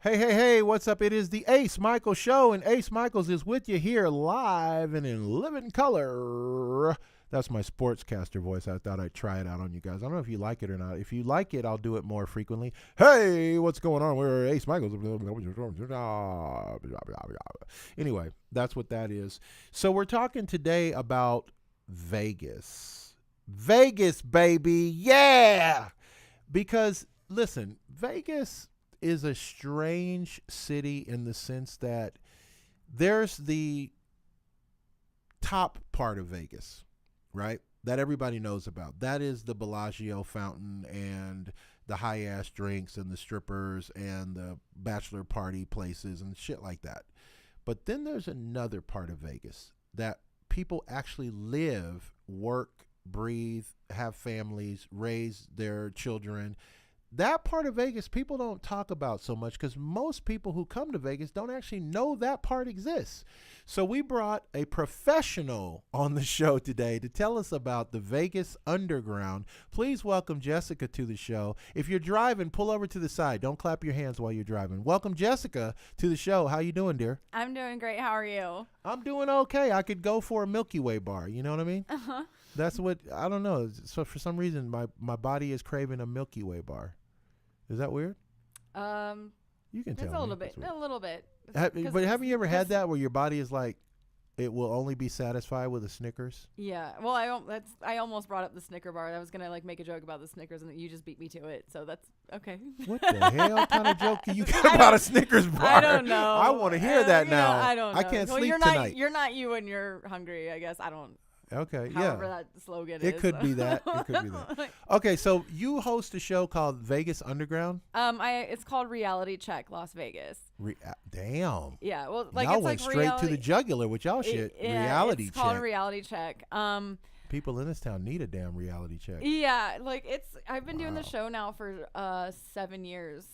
Hey, hey, hey, what's up? It is the Ace Michael Show, and Ace Michaels is with you here live and in living color. That's my sportscaster voice. I thought I'd try it out on you guys. I don't know if you like it or not. If you like it, I'll do it more frequently. Hey, what's going on? We're Ace Michaels. Anyway, that's what that is. So we're talking today about Vegas. Vegas, baby. Yeah! Because, listen, Vegas is a strange city in the sense that there's the top part of Vegas, right? That everybody knows about. That is the Bellagio fountain and the high ass drinks and the strippers and the bachelor party places and shit like that. But then there's another part of Vegas that people actually live, work, breathe, have families, raise their children. That part of Vegas people don't talk about so much because most people who come to Vegas don't actually know that part exists. So we brought a professional on the show today to tell us about the Vegas Underground. Please welcome Jessica to the show. If you're driving, pull over to the side. Don't clap your hands while you're driving. Welcome Jessica to the show. How you doing, dear? I'm doing great. How are you? I'm doing okay. I could go for a Milky Way bar. You know what I mean? Uh-huh. That's what, I don't know. So for some reason, my body is craving a Milky Way bar. Is that weird? You can tell It's me. a little bit. A little bit. But have you ever had that where your body is like, it will only be satisfied with a Snickers? Yeah. Well, I almost brought up the Snicker bar. I was gonna make a joke about the Snickers, and you just beat me to it. So that's okay. What the hell kind of joke you got about a Snickers bar? I don't know. I want to hear that now. I don't know. I can't well, sleep you're tonight. You're not you when you're hungry. I guess I don't. Okay, However yeah. that slogan It is. could be that. It could be that. Okay, so you host a show called Vegas Underground? It's called Reality Check Las Vegas. Damn. Yeah. Well, Y'all went straight to the jugular with y'all shit. Reality it's check. called Reality Check. People in this town need a damn reality check. Yeah, I've been doing the show now for 7 years.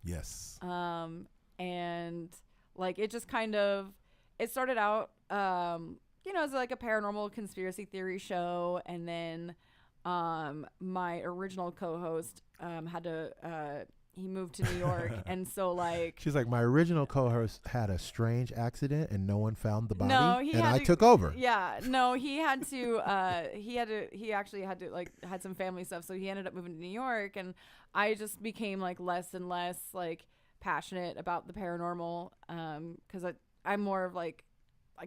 Yes. And it just it started out as like a paranormal conspiracy theory show, and then my original co-host he moved to New York, and so she's like, my original co-host had a strange accident and no one found the body. No, I took over. Yeah, no, he actually had to had some family stuff, so he ended up moving to New York, and I just became less and less passionate about the paranormal, because I'm more of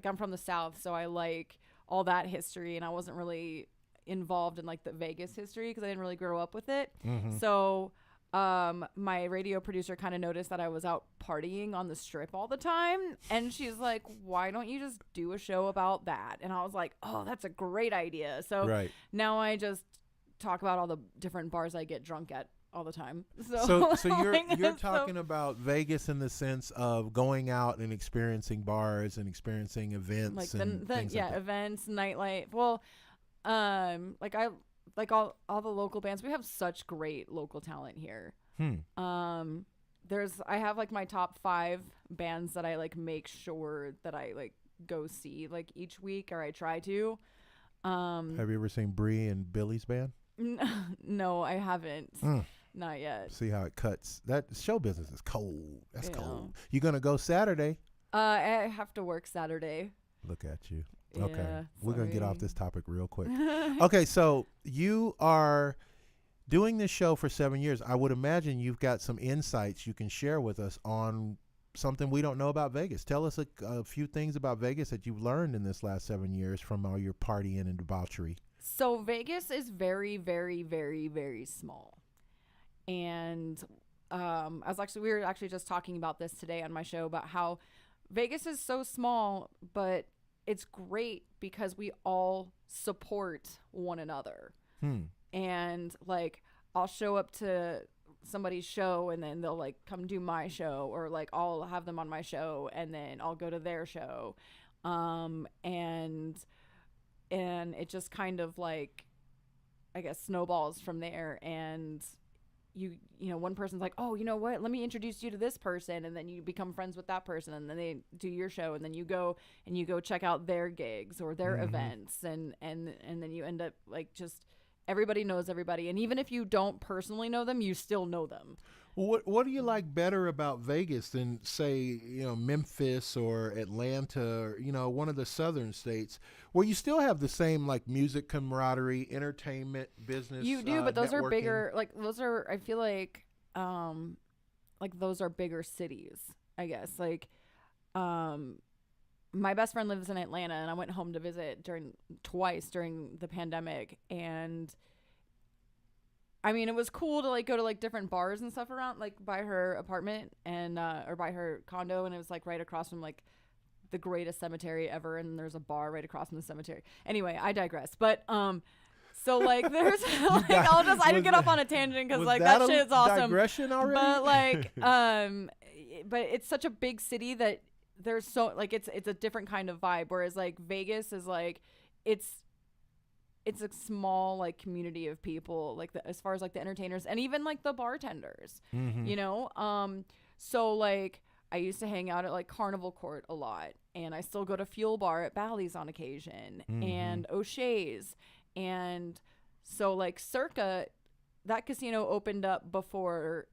I'm from the South, so I like all that history, and I wasn't really involved in the Vegas history because I didn't really grow up with it. Mm-hmm. So my radio producer kind of noticed that I was out partying on the strip all the time, and she's like, why don't you just do a show about that? And I was like, oh, that's a great idea. So now I just talk about all the different bars I get drunk at all the time. So you're talking about Vegas in the sense of going out and experiencing bars and experiencing events events, nightlife. Well, I all the local bands. We have such great local talent here. I have my top 5 bands that I make sure that I go see each week, or I try to. Have you ever seen Bree and Billy's band? No, I haven't. Not yet. See how it cuts. That show business is cold. That's cold. You gonna go Saturday? I have to work Saturday. Look at you. Yeah, okay. We're going to get off this topic real quick. Okay. Okay, so you are doing this show for 7 years. I would imagine you've got some insights you can share with us on something we don't know about Vegas. Tell us a few things about Vegas that you've learned in this last 7 years from all your partying and debauchery. So Vegas is very, very, very, very small. And we were actually just talking about this today on my show about how Vegas is so small, but it's great because we all support one another. And I'll show up to somebody's show, and then they'll come do my show, or I'll have them on my show, and then I'll go to their show. And it just kind of I guess snowballs from there. And one person's like, oh, you know what, let me introduce you to this person, and then you become friends with that person, and then they do your show, and then you go check out their gigs or their events, and then you end up just everybody knows everybody, and even if you don't personally know them, you still know them. What do you like better about Vegas than say, Memphis or Atlanta or, one of the southern states where you still have the same like music camaraderie, entertainment, business, You do, but those are networking? bigger. Like those are. I feel like those are bigger cities. I guess um, my best friend lives in Atlanta, and I went home to visit twice during the pandemic, and I mean, it was cool to like go to like different bars and stuff around like by her apartment and or by her condo, and it was like right across from like the greatest cemetery ever, and there's a bar right across from the cemetery. Anyway, I digress. But so like there's like I didn't get off on a tangent because like that shit's awesome. Digression already? But like but it's such a big city that there's so like it's a different kind of vibe. Whereas like Vegas is like it's a small like community of people like as far as like the entertainers and even like the bartenders, so like I used to hang out at like Carnival Court a lot, and I still go to Fuel Bar at Bally's on occasion, and O'Shea's, and so like Circa, that casino opened up before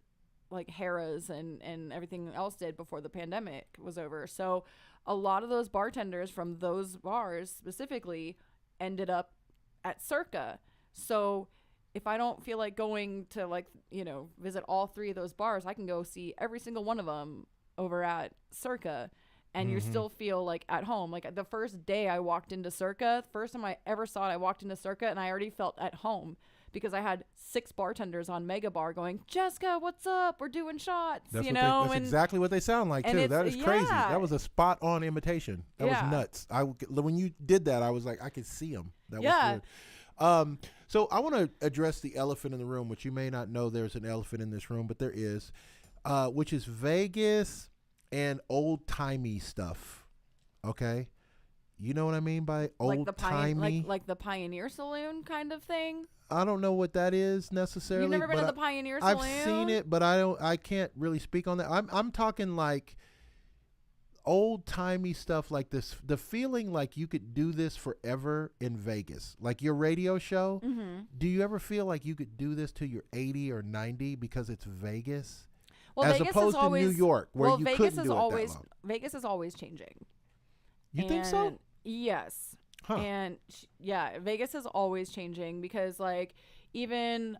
like Harrah's and everything else did before the pandemic was over. So a lot of those bartenders from those bars specifically ended up at Circa. So if I don't feel like going to like, visit all three of those bars, I can go see every single one of them over at Circa, and you still feel like at home. Like the first day I walked into Circa, first time I ever saw it, I walked into Circa and I already felt at home because I had 6 bartenders on Mega Bar going, Jessica, what's up? We're doing shots, That's exactly what they sound like too. That is crazy. That was a spot on imitation. That was nuts. When you did that, I was like, I could see them. That was good. So I want to address the elephant in the room, which you may not know there's an elephant in this room, but there is, which is Vegas and old-timey stuff. Okay? You know what I mean by old-timey? Like the Pioneer Saloon kind of thing? I don't know what that is necessarily. You've never been to the Pioneer Saloon? I've seen it, but I can't really speak on that. I'm talking like old-timey stuff like this. The feeling like you could do this forever in Vegas. Like your radio show. Mm-hmm. Do you ever feel like you could do this till you're 80 or 90 because it's Vegas? Well, as Vegas opposed is always, to New York, where you Vegas couldn't is do always, it that long. Vegas is always changing. You think so? Yes. Huh. And Vegas is always changing because like even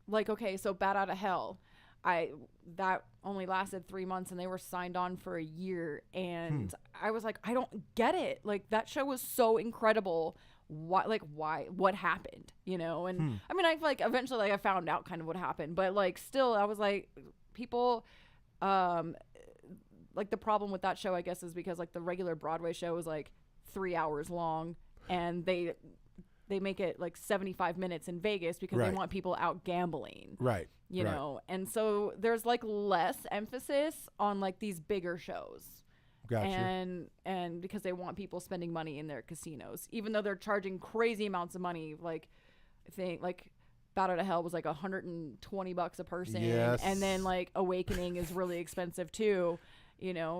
like okay, so Bat Out of Hell, that only lasted 3 months and they were signed on for a year, and I was like, I don't get it. Like that show was so incredible. Why what happened, and I mean I feel like eventually like I found out kind of what happened, but like still I was like people like the problem with that show I guess is because like the regular Broadway show is like 3 hours long, and they make it like 75 minutes in Vegas because they want people out gambling, you know, and so there's like less emphasis on like these bigger shows. Gotcha. And because they want people spending money in their casinos, even though they're charging crazy amounts of money. Like I think like Bat Out of Hell was like $120 a person, and then like Awakening is really expensive too,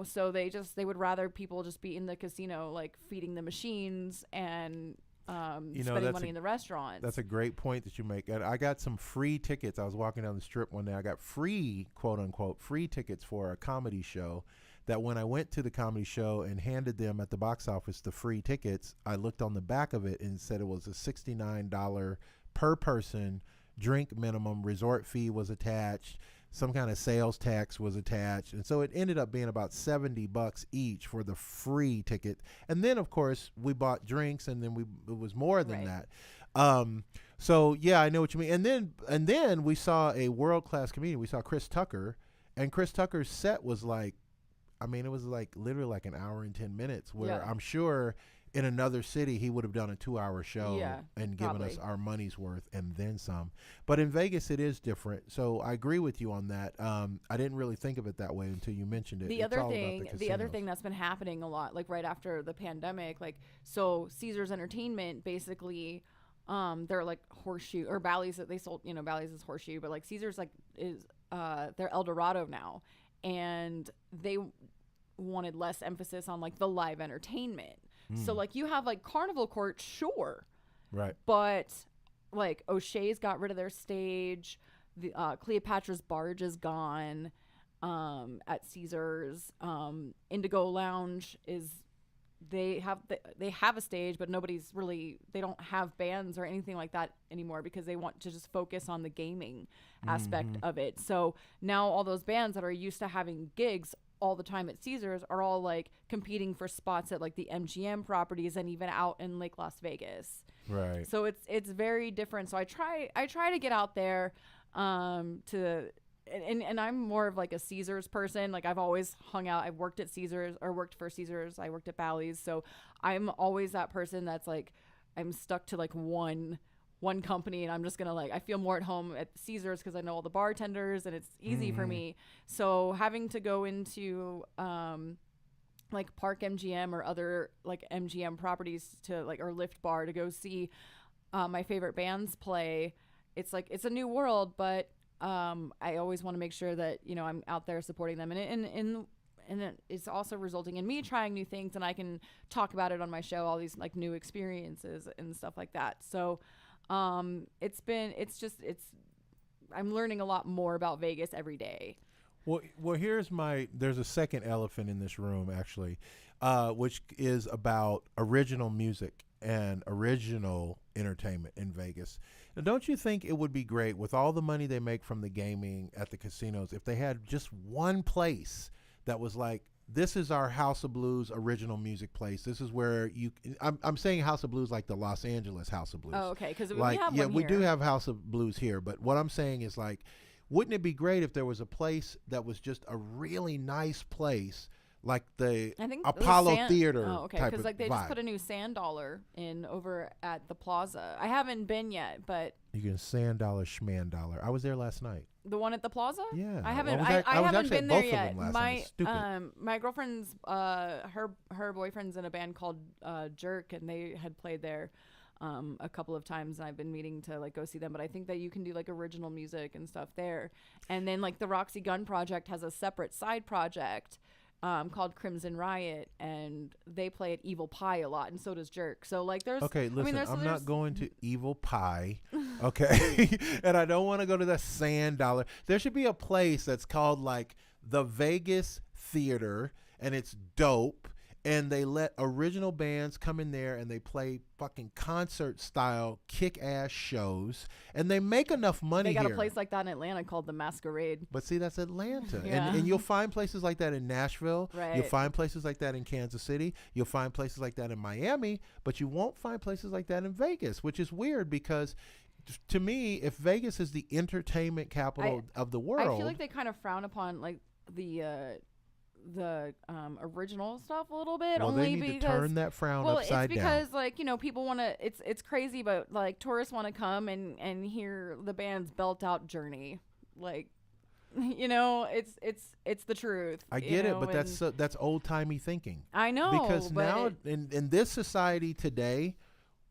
so they would rather people just be in the casino like feeding the machines and spending money in the restaurants. That's a great point that you make. I got some free tickets. I was walking down the strip one day. I got free, quote unquote, free tickets for a comedy show. That when I went to the comedy show and handed them at the box office the free tickets, I looked on the back of it and said it was a $69 per person drink minimum. Resort fee was attached. Some kind of sales tax was attached. And so it ended up being about $70 each for the free ticket. And then, of course, we bought drinks, and then it was more than that. So, yeah, I know what you mean. And then we saw a world-class comedian. We saw Chris Tucker, and Chris Tucker's set was like, I mean, it was like literally like an hour and 10 minutes where I'm sure in another city he would have done a 2-hour show and given us our money's worth and then some. But in Vegas, it is different. So I agree with you on that. I didn't really think of it that way until you mentioned it. The other thing that's been happening a lot, like right after the pandemic, like so Caesars Entertainment basically, they're like Horseshoe or Bally's that they sold, Bally's is Horseshoe, but like Caesars like is they're El Dorado now. And they wanted less emphasis on like the live entertainment. So like you have like Carnival Court, sure. Right. But like O'Shea's got rid of their stage. The Cleopatra's Barge is gone at Caesars. Indigo Lounge is they have a stage, but they don't have bands or anything like that anymore because they want to just focus on the gaming aspect of it. So now all those bands that are used to having gigs all the time at Caesars are all like competing for spots at like the MGM properties and even out in Lake Las Vegas. Right. So it's very different. So I try to get out there and I'm more of like a Caesars person. Like I've always hung out. I've worked at Caesars or worked for Caesars. I worked at Bally's. So I'm always that person that's like, I'm stuck to like one company, and I'm just gonna like, I feel more at home at Caesars because I know all the bartenders and it's easy for me. So having to go into like Park MGM or other like MGM properties to like, or Lift Bar to go see my favorite bands play, it's like, it's a new world, but I always want to make sure that, you know, I'm out there supporting them, and it's also resulting in me trying new things, and I can talk about it on my show, all these like new experiences and stuff like that. So I'm learning a lot more about Vegas every day. Well, there's a second elephant in this room, actually, which is about original music and original entertainment in Vegas. Now, don't you think it would be great, with all the money they make from the gaming at the casinos, if they had just one place that was like, this is our House of Blues original music place. This is where I'm saying House of Blues like the Los Angeles House of Blues. Oh, okay, because like, we have yeah, one we here. do have House of Blues here, but what I'm saying is like, wouldn't it be great if there was a place that was just a really nice place, like the I think Apollo Theater Oh, okay, type because of like they vibe. just put a new Sand Dollar in over at the Plaza. I haven't been yet, but You can $$, $. I was there last night. the one at the Plaza. Yeah, I haven't. was I was haven't actually been at there both of yet. them last night. It's stupid. My girlfriend's her boyfriend's in a band called Jerk, and they had played there a couple of times, and I've been meaning to like go see them. But I think that you can do like original music and stuff there, and then like the Roxy Gun Project has a separate side project called Crimson Riot, and they play at Evil Pie a lot, and so does Jerk. So like there's Okay, listen, there's I'm not going to Evil Pie, okay? And I don't want to go to the Sand Dollar. There should be a place that's called like the Vegas Theater, and it's dope, and they let original bands come in there and they play fucking concert style kick-ass shows, and they make enough money they got here. a place like that in Atlanta called the Masquerade. But see, that's Atlanta. Yeah. And you'll find places like that in Nashville. Right. You'll find places like that in Kansas City. You'll find places like that in Miami. But you won't find places like that in Vegas, which is weird because, to me, if Vegas is the entertainment capital of the world. I feel like they kind of frown upon like the original stuff a little bit. Well, only they need because, to turn that frown upside it's because down. like, you know, people want to. It's crazy, but like tourists want to come and hear the band's belt out Journey, like. You know, it's the truth. I get it, but that's old timey thinking. I know, because but now in this society today,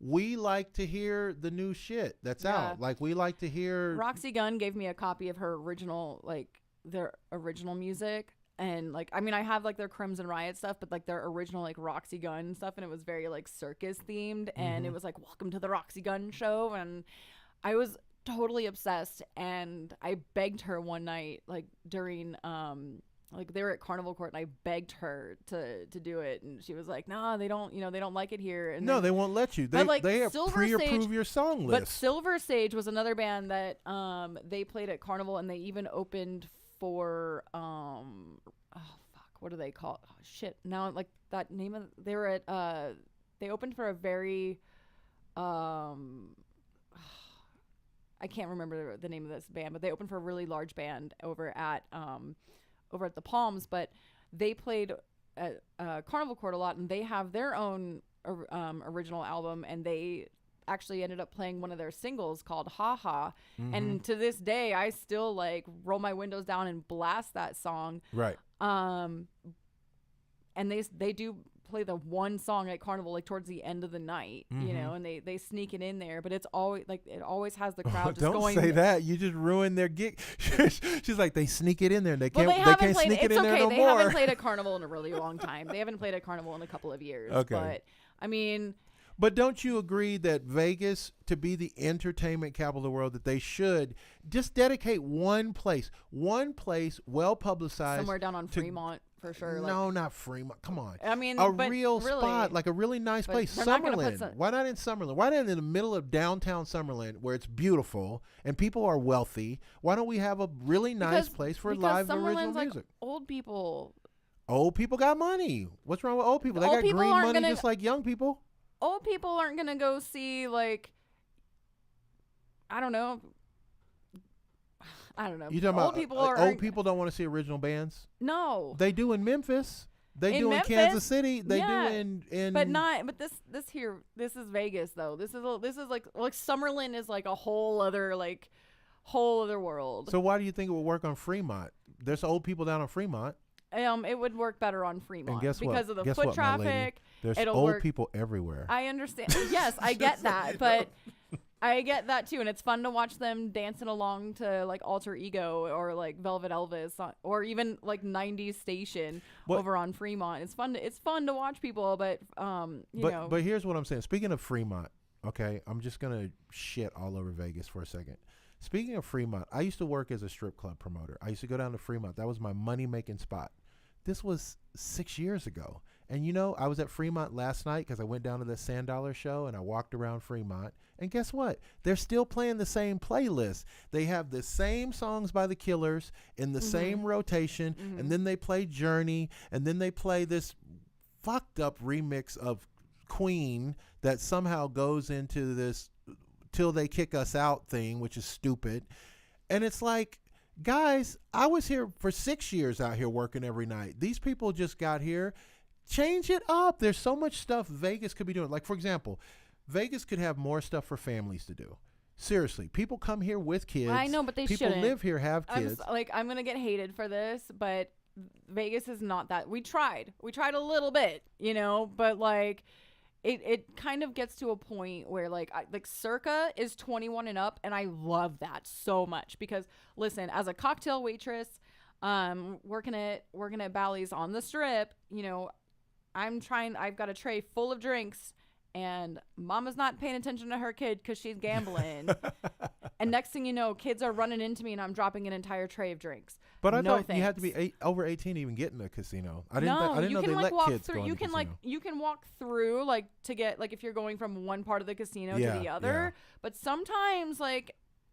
we like to hear the new shit that's out. Like we like to hear. Roxy Gunn gave me a copy of her original, like their original music. And like, I mean, I have like their Crimson Riot stuff, but like their original like Roxy Gunn stuff, and it was very like circus themed, and it was like, welcome to the Roxy Gunn show, and I was totally obsessed, and I begged her one night, like during like they were at Carnival Court, and I begged her to do it, and she was like, nah, they don't like it here. And no, they won't let you. They have pre-approve your song list. But Silver Sage was another band that they played at Carnival, and they even opened for what do they call it? Oh, shit, now like that name of they were at they opened for a very I can't remember the name of this band, but they opened for a really large band over at the Palms, but they played at Carnival Court a lot, and they have their own original album, and they actually ended up playing one of their singles called Ha Ha. And to this day I still like roll my windows down and blast that song. Right. And they do play the one song at Carnival like towards the end of the night, you know, and they sneak it in there, but it's always like it always has the crowd just don't going. Don't say that. You just ruined their gig. She's like, they sneak it in there. They can't. Well, they can't sneak it in there no they more. haven't played at Carnival in a really long time. They haven't played at Carnival in a couple of years. Okay. But I mean, But don't you agree that Vegas, to be the entertainment capital of the world, that they should just dedicate one place, well publicized, Somewhere down on Fremont for sure. No, not Fremont. Come on. I mean, a but real really, spot, like a really nice but place. they're not gonna put Summerlin. Why not in Summerlin? Why not in the middle of downtown Summerlin where it's beautiful and people are wealthy? Why don't we have a really nice place for live original like music? Old people. Old people got money. What's wrong with old people? They Old got people green aren't money gonna- just like young people. Old people aren't gonna go see like. I don't know. You talking old about people old people don't want to see original bands? No. They do in Memphis. They do in Kansas Memphis, City. They yeah, do in But not. But this is Vegas though. This is like Summerlin is like a whole other world. So why do you think it would work on Fremont? There's old people down on Fremont. It would work better on Fremont And guess what? because of the Guess foot what, my lady? traffic. There's It'll old work. people everywhere. I understand. Yes, I get that, but I get that too, and it's fun to watch them dancing along to like Alter Ego or like Velvet Elvis or even like 90s Station over on Fremont. It's fun to watch people, but But here's what I'm saying. Speaking of Fremont, okay, I'm just gonna shit all over Vegas for a second. Speaking of Fremont, I used to work as a strip club promoter. I used to go down to Fremont. That was my money making spot. This was 6 years ago. And I was at Fremont last night because I went down to the Sand Dollar show and I walked around Fremont. And guess what? They're still playing the same playlist. They have the same songs by the Killers in the same rotation. And then they play Journey. And then they play this fucked up remix of Queen that somehow goes into this Till They Kick Us Out thing, which is stupid. And it's like, guys, I was here for 6 years out here working every night. These people just got here. Change it up. There's so much stuff Vegas could be doing. Like, for example, Vegas could have more stuff for families to do. Seriously, people come here with kids. I know, but they shouldn't. People live here, have kids. I'm gonna get hated for this, but Vegas is not that. We tried a little bit, but like. It kind of gets to a point where like Circa is 21 and up, and I love that so much because listen, as a cocktail waitress, working at Bally's on the Strip, I've got a tray full of drinks, and mama's not paying attention to her kid because she's gambling, and next thing you know, kids are running into me, and I'm dropping an entire tray of drinks. But I thought thanks. you had to be over 18 to even get in the casino. I didn't know they let walk kids through. go in You the can casino. you can walk through to get if you're going from one part of the casino to the other. Yeah. But sometimes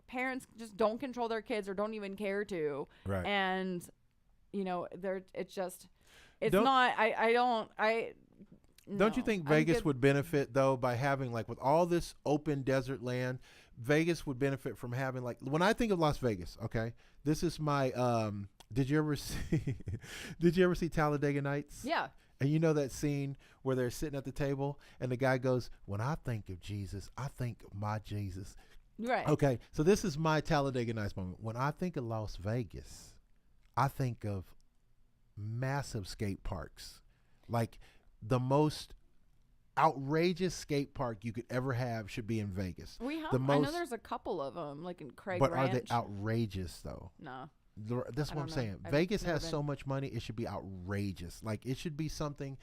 parents just don't control their kids or don't even care to. Right. And it's Don't- not. Don't you think Vegas would benefit though by having with all this open desert land? Vegas would benefit from having when I think of Las Vegas. Okay, this is my. Did you ever see Talladega Nights? Yeah. And you know that scene where they're sitting at the table and the guy goes, "When I think of Jesus, I think of my Jesus." Right. Okay, so this is my Talladega Nights moment. When I think of Las Vegas, I think of massive skate parks, like the most outrageous skate park you could ever have should be in Vegas. We have. The I know most- there's a couple of them, like in Craig But Ranch. are they outrageous though? No. That's I what I'm don't know. saying. I've Vegas never has been. so much money, it should be outrageous. It should be something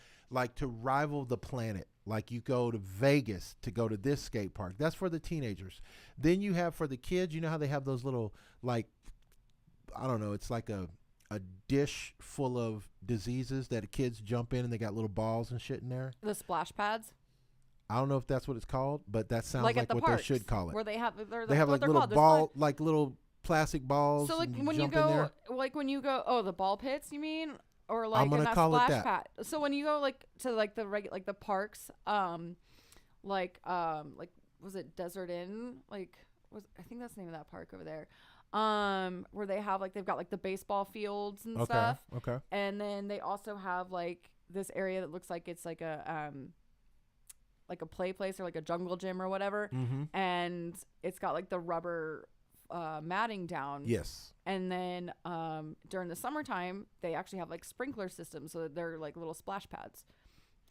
to rival the Planet. You go to Vegas to go to this skate park. That's for the teenagers. Then you have for the kids, you know how they have those little I don't know, it's like a dish full of diseases that the kids jump in and they got little balls and shit in there. The splash pads. I don't know if that's what it's called, but that sounds Like like at the what parks, they should call it. where they have They have what they're little called. They're ball, little plastic balls. So and when you jump in there. go, when you go, oh, the ball pits, you mean, or I'm gonna in that call it splash that. pad. So when you go to the parks, was it Desert Inn? I think that's the name of that park over there. Where they have they've got the baseball fields and stuff. Okay. And then they also have this area that looks like it's a play place or a jungle gym or whatever. Mm-hmm. And it's got the rubber matting down. Yes. And then during the summertime, they actually have sprinkler systems, so that they're little splash pads.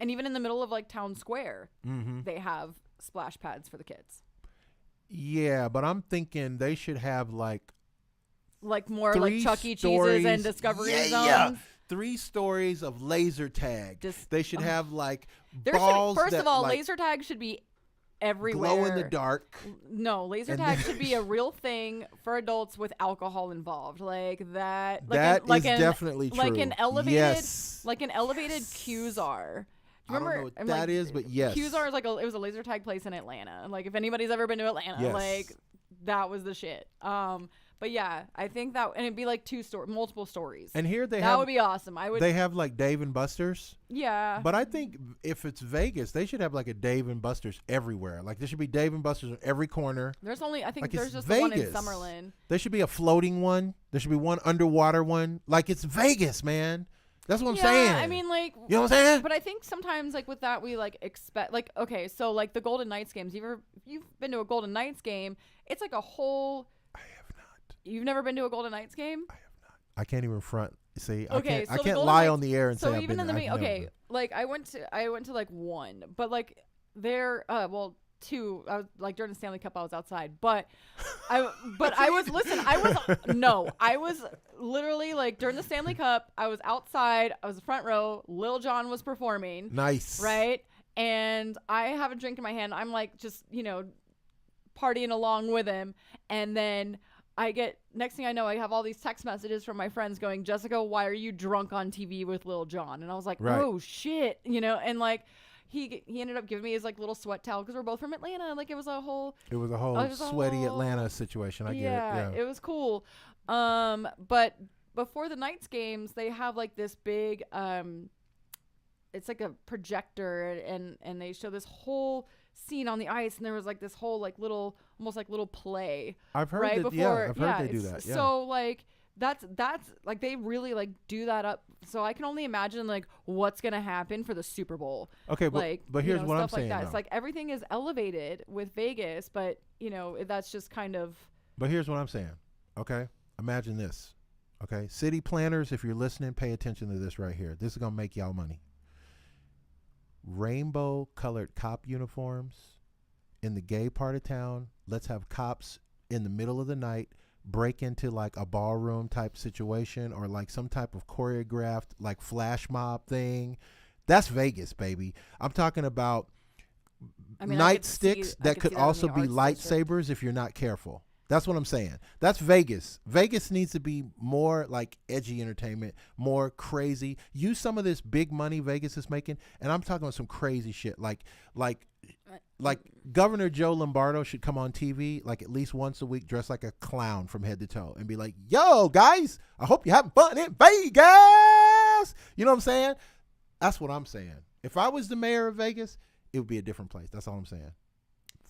And even in the middle of town square, Mm-hmm. they have splash pads for the kids. Yeah, but I'm thinking they should have More 3 Chuck E. stories. Cheese's and Discovery Yeah. Zones. 3 stories of laser tag. They should have There balls. first that, of all, laser tag should be everywhere. Glow in the dark. No, laser And tag then- should be a real thing for adults with alcohol involved, like that. That is definitely true. Like an elevated, Yes. like an elevated Qzar. I don't Remember, know what I'm that like, is, but yes. Qzar is like it was a laser tag place in Atlanta. Like if anybody's ever been to Atlanta, Yes. like that was the shit. But yeah, I think that, and it'd be like multiple stories. And here they that have would be awesome. I would. they have like Dave and Buster's. Yeah. But I think if it's Vegas, they should have like a Dave and Buster's everywhere. Like there should be Dave and Buster's on every corner. There's only, I think Like, there's it's just the one in Vegas. Summerlin. There should be a floating one. There should be one underwater one. Like it's Vegas, man. That's what I'm saying. I mean, like, you know what I'm saying? but I think sometimes, like, with that, we like expect, like, okay, so like the Golden Knights games. You've been to a Golden Knights game? It's like a whole. I have not. You've never been to a Golden Knights game? I have not. I can't even front. See, Okay, I so the can't Golden lie Knights- on the air and say So I've even been. in the I've okay, never. like I went to like one, but like there, well, two. I was like during the Stanley Cup, I was outside, but I was literally like during the Stanley Cup, I was outside. I was the front row. Lil Jon was performing. Nice. Right? And I have a drink in my hand. I'm like just, partying along with him. And then next thing I know, I have all these text messages from my friends going, Jessica, why are you drunk on TV with Lil Jon? And I was like, Right. oh shit, and like he ended up giving me his like little sweat towel because we're both from Atlanta. Like it was a whole It was a whole it was a sweaty whole- Atlanta situation. I get it. Yeah. it was cool. But before the Knights games, they have like this big it's like a projector and they show this whole scene on the ice, and there was like this whole like little almost like little play I've heard right that. before. Yeah, I've heard they do it's- that. Yeah. So like that's like they really like do that up. So I can only imagine like what's gonna happen for the Super Bowl. Okay, Like but here's what I'm stuff like saying. that. though. It's like everything is elevated with Vegas, but that's just kind of But here's what I'm saying. Okay, imagine this. Okay, city planners, if you're listening, pay attention to this right here. This is gonna make y'all money. Rainbow colored cop uniforms in the gay part of town. Let's have cops in the middle of the night break into like a ballroom type situation or like some type of choreographed like flash mob thing. That's Vegas, baby. I'm talking about I could nightsticks see- I that could could see that in also the be arts district. lightsabers if you're not careful. That's what I'm saying. That's Vegas. Vegas needs to be more like edgy entertainment, more crazy. Use some of this big money Vegas is making, and I'm talking about some crazy shit. Like Governor Joe Lombardo should come on TV like at least once a week, dressed like a clown from head to toe, and be like, "Yo, guys, I hope you're having fun in Vegas." You know what I'm saying? That's what I'm saying. If I was the mayor of Vegas, it would be a different place. That's all I'm saying.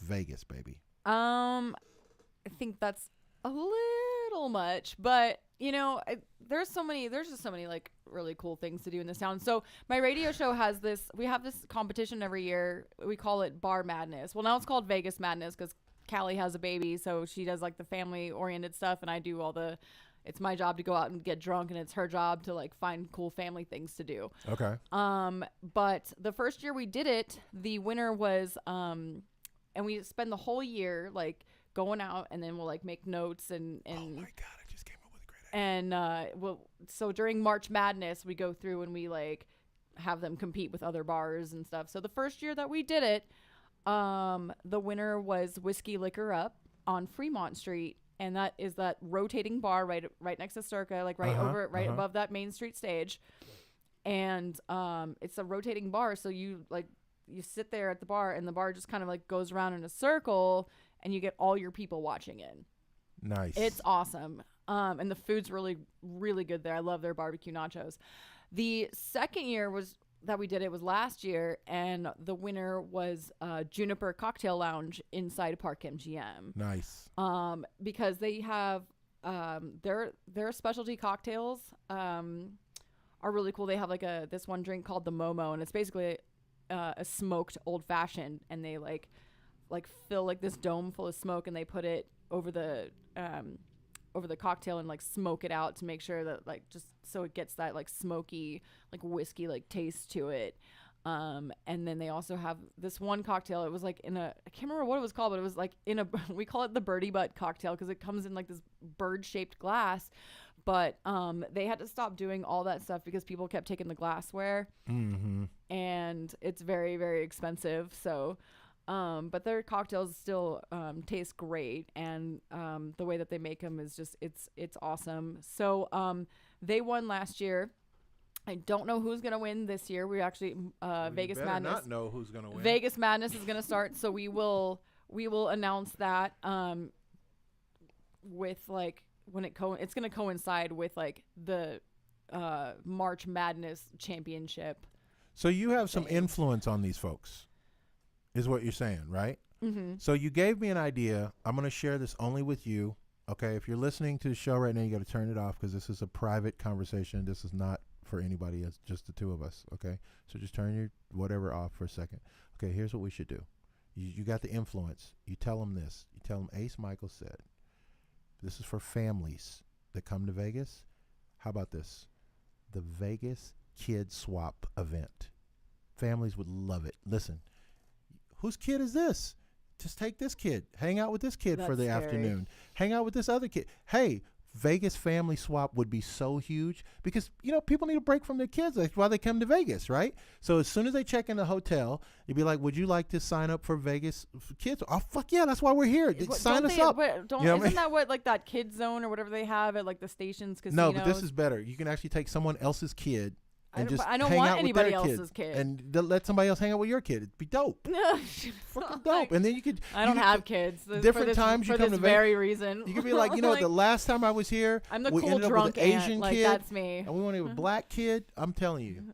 Vegas, baby. I think that's a little much, but there's just so many like really cool things to do in this town. So my radio show we have this competition every year. We call it Bar Madness. Well, now it's called Vegas Madness because Callie has a baby, so she does like the family oriented stuff, and I do it's my job to go out and get drunk, and it's her job to like find cool family things to do. Okay. But the first year we did it, the winner was and we spend the whole year like going out, and then we'll like make notes and Oh my God, I just came up with a great idea. and so during March Madness we go through and we like have them compete with other bars and stuff. So the first year that we did it, the winner was Whiskey Liquor Up on Fremont Street, and that is that rotating bar right next to Circa, like right above that Main Street stage. And it's a rotating bar, so you sit there at the bar, and the bar just kind of like goes around in a circle, and you get all your people watching it. Nice. It's awesome. And the food's really, really good there. I love their barbecue nachos. The second year was last year, and the winner was Juniper Cocktail Lounge inside Park MGM. Nice. Because they have their specialty cocktails are really cool. They have like this one drink called the Momo, and it's basically a smoked old fashioned, and they like fill like this dome full of smoke, and they put it over the cocktail and like smoke it out to make sure that like just so it gets that like smoky like whiskey like taste to it. And then they also have this one cocktail. It was like I can't remember what it was called, but it was like we call it the birdie butt cocktail because it comes in like this bird shaped glass. But they had to stop doing all that stuff because people kept taking the glassware, Mm-hmm. and it's very, very expensive. So But their cocktails still taste great, and the way that they make them is just it's awesome. So they won last year. I don't know who's gonna win this year. We actually Vegas better Madness. not know who's gonna win. Vegas Madness is gonna start, so we will announce that with like when it's gonna coincide with like the March Madness championship. So you have some influence on these folks, is what you're saying, right? Mm-hmm. So you gave me an idea. I'm going to share this only with you. Okay, if you're listening to the show right now, you got to turn it off because this is a private conversation. This is not for anybody. It's just the two of us. Okay, so just turn your whatever off for a second. Okay, here's what we should do. You got the influence. You tell them this. You tell them Ace Michael said, this is for families that come to Vegas. How about this? The Vegas Kid Swap event. Families would love it. Listen, whose kid is this? Just take this kid. Hang out with this kid for the afternoon. Hang out with this other kid. Hey, Vegas family swap would be so huge because, people need a break from their kids. That's why they come to Vegas, right? So as soon as they check in the hotel, you'd be like, would you like to sign up for Vegas kids? Oh, fuck yeah, that's why we're here. Sign us up. Isn't that what, like that kid zone or whatever they have at like the stations, casinos? No, but this is better. You can actually take someone else's kid and I don't hang want out anybody with their else's kid. and let somebody else hang out with your kid. It'd be dope. Fucking dope. And then you could. I don't have kids. Different times you come to Vegas. Very reason. You could be like, like, the last time I was here, I'm the we cool ended drunk up with an Asian aunt. kid. Like, that's me. And we wanted a black kid. I'm telling you.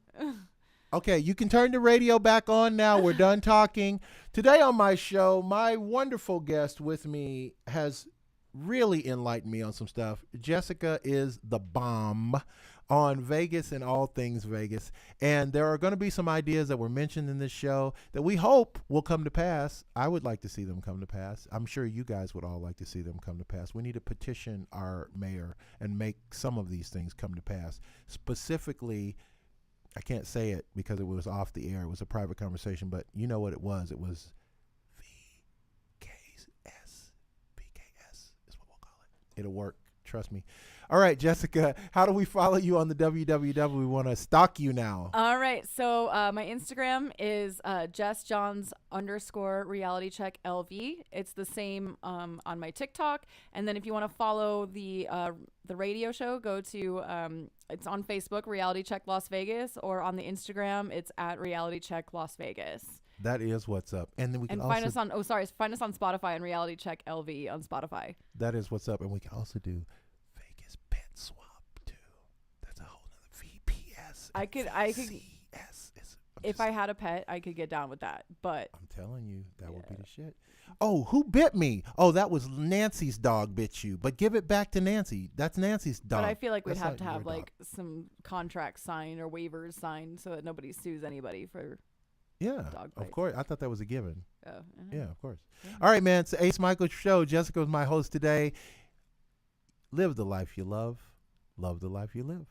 Okay, you can turn the radio back on now. We're done talking. Today on my show, my wonderful guest with me has really enlightened me on some stuff. Jessica is the bomb on Vegas and all things Vegas. And there are going to be some ideas that were mentioned in this show that we hope will come to pass. I would like to see them come to pass. I'm sure you guys would all like to see them come to pass. We need to petition our mayor and make some of these things come to pass. Specifically, I can't say it because it was off the air. It was a private conversation, but you know what it was. It was VKS. VKS is what we'll call it. It'll work. Trust me. All right, Jessica, how do we follow you on the WWW? We want to stalk you now. All right. So my Instagram is JessJohns_RealityCheckLV. It's the same on my TikTok. And then if you want to follow the radio show, go to it's on Facebook, Reality Check Las Vegas, or on the Instagram, it's at Reality Check Las Vegas. That is what's up. And then we can find us on find us on Spotify and Reality Check LV on Spotify. That is what's up. And we can also do Vegas Pet Swap too. That's a whole nother VPS. I could if I had a pet, I could get down with that. But I'm telling you, that would be the shit. Oh, who bit me? Oh, that was Nancy's dog bit you. But give it back to Nancy. That's Nancy's dog. But I feel like we'd That's have to not have your like some contracts signed or waivers signed so that nobody sues anybody for dog of bites. course. I thought that was a given. Oh, Yeah, of course. Yeah. All right, man. It's the Ace Michael Show. Jessica was my host today. Live the life you love the life you live.